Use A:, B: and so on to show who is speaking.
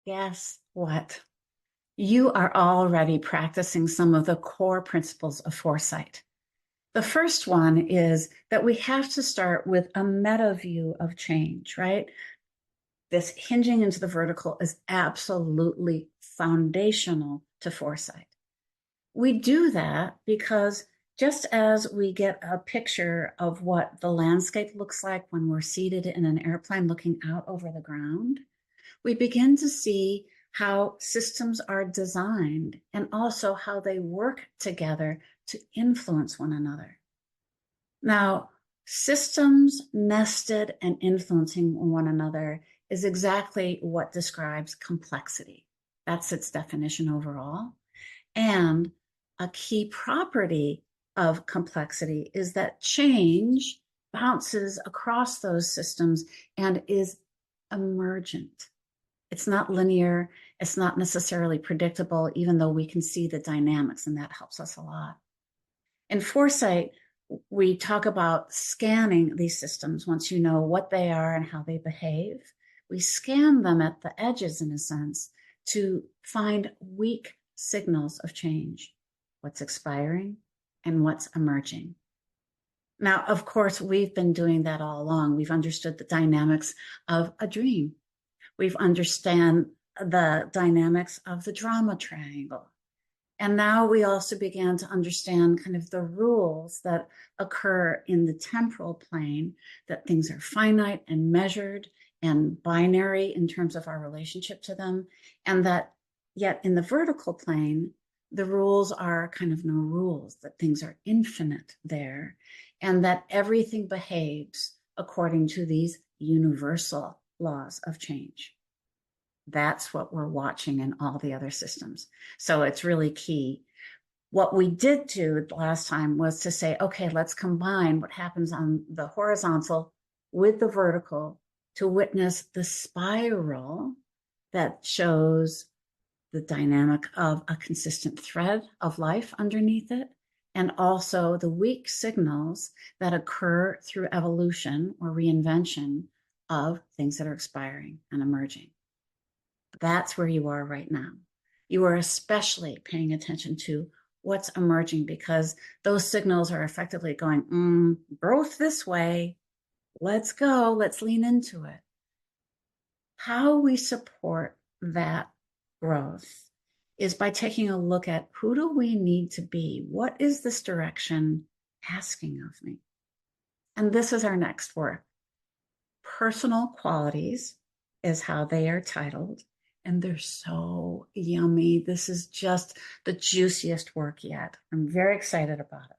A: Guess what? You are already practicing some of the core principles of foresight. The first one is that we have to start with a meta view of change, right? This hinging into the vertical is absolutely foundational to foresight. We do that because just as we get a picture of what the landscape looks like when we're seated in an airplane looking out over the ground, we begin to see how systems are designed and also how they work together to influence one another. Now, systems nested and influencing one another is exactly what describes complexity. That's its definition overall. And a key property of complexity is that change bounces across those systems and is emergent. It's not linear. It's not necessarily predictable, even though we can see the dynamics, and that helps us a lot. In Foresight, we talk about scanning these systems once you know what they are and how they behave. We scan them at the edges, in a sense, to find weak signals of change, what's expiring and what's emerging. Now, of course, we've been doing that all along. We've understood the dynamics of a dream. We've understand the dynamics of the drama triangle. And now we also began to understand kind of the rules that occur in the temporal plane, that things are finite and measured and binary in terms of our relationship to them. And that yet in the vertical plane, the rules are kind of no rules, that things are infinite there, and that everything behaves according to these universal laws of change. That's what we're watching in all the other systems. So it's really key. What we did do last time was to say, okay, let's combine what happens on the horizontal with the vertical to witness the spiral that shows the dynamic of a consistent thread of life underneath it, and also the weak signals that occur through evolution or reinvention of things that are expiring and emerging. That's where you are right now. You are especially paying attention to what's emerging because those signals are effectively going, growth this way. Let's go. Let's lean into it. How we support that growth is by taking a look at who do we need to be? What is this direction asking of me? And this is our next work. Personal qualities is how they are titled. And they're so yummy. This is just the juiciest work yet. I'm very excited about it.